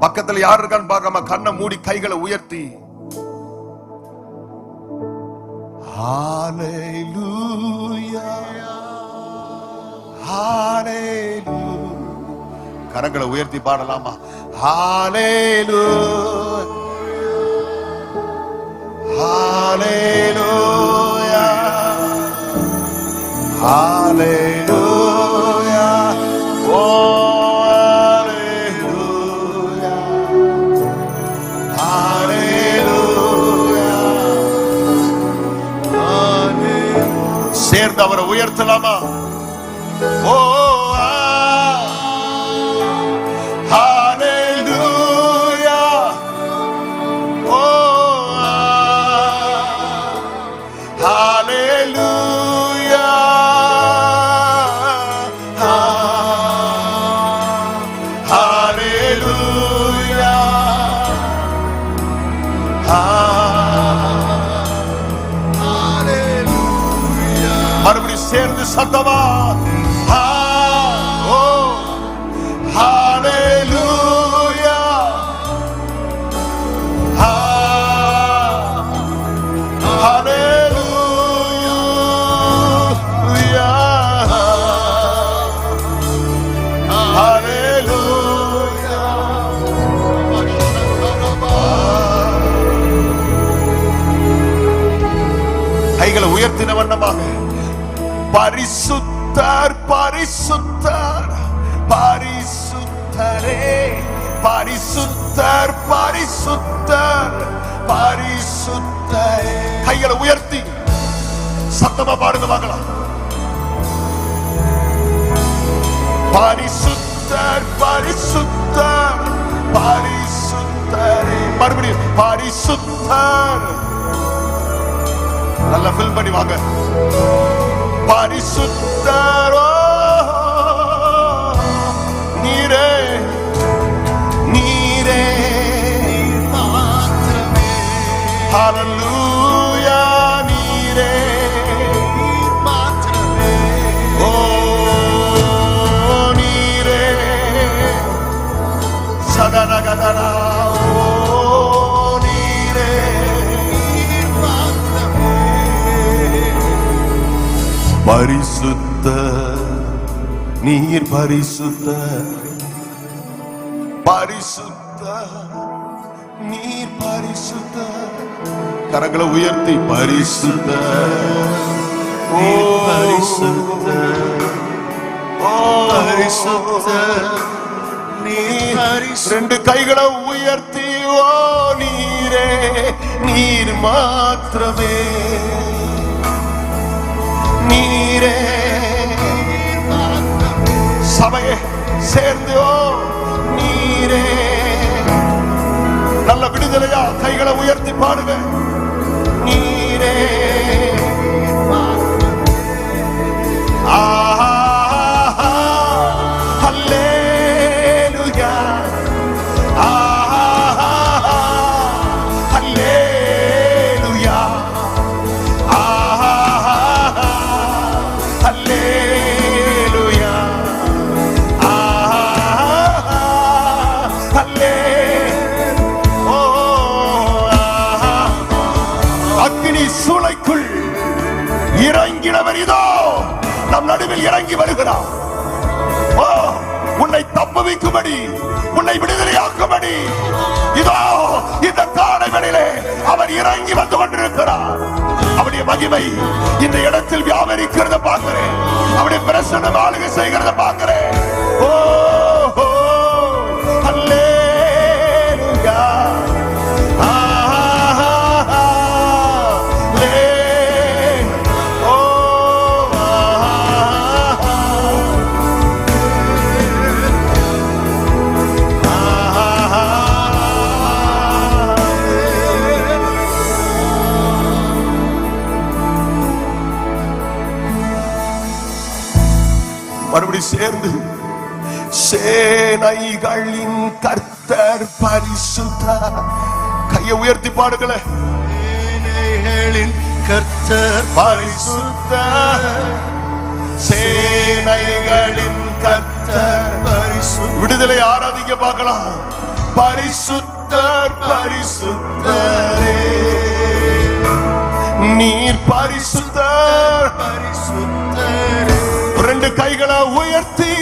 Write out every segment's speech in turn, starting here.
பக்கத்துல யார் இருக்கான்னு பார்க்காம கண்ணை மூடி கைகளை உயர்த்தி ஹalleluya ஹalleluya கரங்களை உயர்த்தி பாடலாமா? ஹalleluya ஹalleluya ஹalleluya ஓ சேர்ந்து அவரை உயர்த்தலாமா? ஓ ஹalleluya ஓ ஹalleluya ஹalleluya மறுபடியும் சேர்ந்து சத்தமா ஓ ஹalleluya ஹalleluya ஹalleluya கைகளை உயர்த்தின வண்ணமாக பரிசுத்தர் பரிசுத்தர் பரிசுத்தரே பரிசுத்தர் பரிசுத்தர் பரிசுத்தரே கைகளை உயர்த்தி சத்தமா பாடுங்க பார்க்கலாம். பரிசுத்தர் பரிசுத்தர் பரிசுத்தரே மறுபடியும் பரிசுத்தர் நல்லா ஃபில் பண்ணி வாங்க. பரிசுத்தரோ நீரே நீரே மாத்திரமே ஹalleluya நீரே மாத்திரமே ஓ நீரே சதனகதரா ஓ நீரே மாத்திரமே பரிசுத்த நீர் பரிசுத்த பரிசுத்த நீர் பரிசுத்த கரங்களை உயர்த்தி பரிசுத்த நீர் பரிசுத்த ஓ பரிசுத்த நீர் பரிசுத்த ரெண்டு கைகளை உயர்த்தி ஓ நீரே நீர் மாத்திரமே நீரே சபையே சேர்ந்து ஓ நீரே நல்ல விடுதலையா கைகளை உயர்த்தி பாடுங்க. நீரே ஹல்லேலூயா ஹல்லேலூயா சூளைக்குள் இறங்கினவர் இதோ நம் நடுவில் இறங்கி வருகிறார். ஓ உன்னை தப்புவிக்கும்படி உன்னை விடுதலையாக்கும்படி இதோ இந்த காலைகளிலே அவர் இறங்கி வந்து கொண்டிருக்கிறார். அவருடைய மகிமை இந்த இடத்தில் வியாபரிக்கிறத பார்க்கிறேன். அவருடைய பிரசன்னம் ஆளுகை செய்கிறத பார்க்கிறேன். ஓ ஹல்லேலூயா மறுபடியும் சேர்ந்து சேனைகளின் கர்த்தர் பரிசுத்தர் கையை உயர்த்தி பாடுங்களே. சேனைகளின் கர்த்தர் பரிசுத்தர் சேனைகளின் கர்த்தர் பரிசுத்தர் விடுதலை ஆராதிக்க பார்க்கலாம். பரிசுத்தர் பரிசுத்தரே, நீர் பரிசுத்தர் பரிசுத்தரே. ரெண்டு கைகளை உயர்த்தி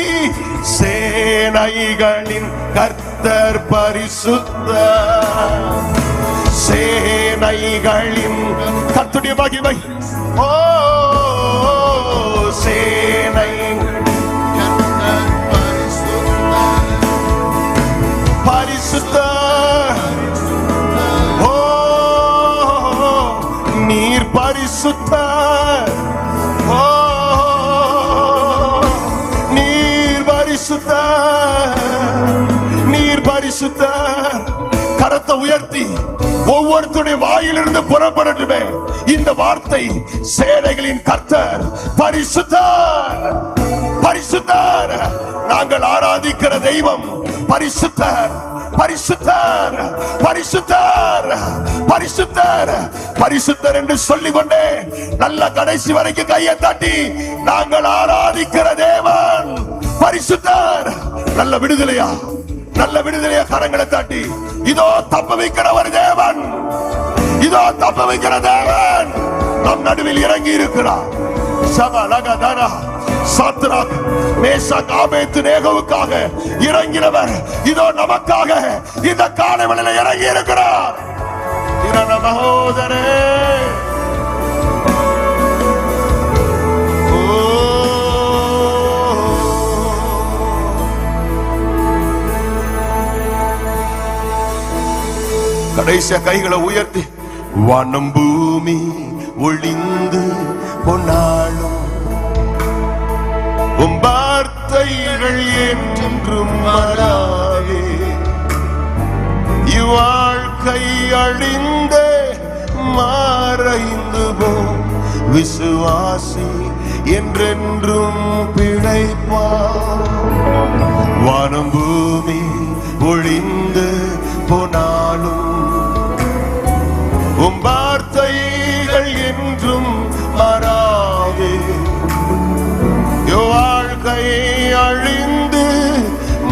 சேனைகளின் கர்த்தர் பரிசுத்தர், சேனைகளின் கர்த்தருடைய மகிமை. ஓ சேனைகளின் கர்த்தர் பரிசுத்தர் பரிசுத்தர். ஓ நீர் பரிசுத்தர், ஓ நீர் பரிசுத்தர், நீர் பரிசுத்தர். கரத்தை உயர்த்தி ஒவ்வொருத்தருடைய வாயிலிருந்து புறப்படட்டுமே இந்த வார்த்தை, சேனைகளின் கர்த்தர் பரிசுத்தர் பரிசுத்தர். நாங்கள் ஆராதிக்கிற தெய்வம் பரிசுத்தர் பரிசுத்தர் பரிசுத்தர் பரிசுத்தர் பரிசுத்தர் என்று சொல்லிக் கொண்டே நல்ல கடைசி வரைக்கும் கையை தட்டி நாங்கள் ஆராதிக்கிற தேவன் பரிசுத்தர். நல்ல விடுதலையா, நல்ல விடுதலையா கரங்களை தட்டி, இதோ தப்ப வைக்கிற ஒரு தேவன், இதோ தப்ப வைக்கிற தேவன் நம் நடுவில் இறங்கி இருக்கிறார். சபலகதரா சாத்ராக் மேஷாக் ஆபேத்நேகோவுக்காக இறங்கினவர் இதோ நமக்காக இந்த காலை வேளையிலே இறங்கி இருக்கிறார். இரண மகோதரே, கடைசிய கைகளை உயர்த்தி வானம் பூமி ஒளிந்து பொன்னாளும் வார்த்தைகள் என்றும் மாறாதே, இவ்வாழ்க்கை அழிந்தே மறைந்து போம் விசுவாசி என்றென்றும் பிழைப்பார். வானம் பூமி ஒளிந்து போனாலும் வார்த்தைகள் என்றும் மாறாதே, வாழ்க்கை அழிந்து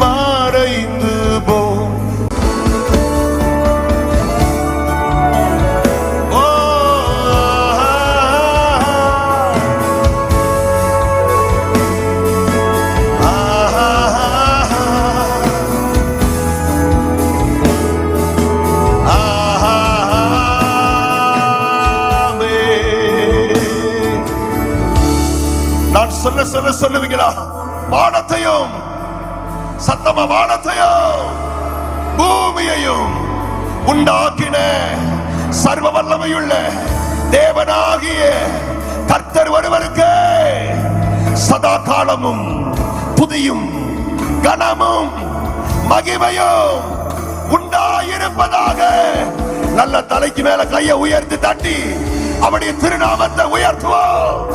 மறைந்து போம். சொல்ல சொல்ல சொல்லுவீங்களா? வானத்தையும் சத்தமா வானத்தையும் பூமியையும் உண்டாக்கின சர்வ வல்லமையுள்ள தேவனாகிய கர்த்தர் ஒருவருக்கு சதா காலமும் துதியும் கனமும் மகிமையும் உண்டாயிருப்பதாக. நல்ல தலைக்கு மேல கையை உயர்த்தி தட்டி அவருடைய திருநாமத்தை உயர்த்துவோம்.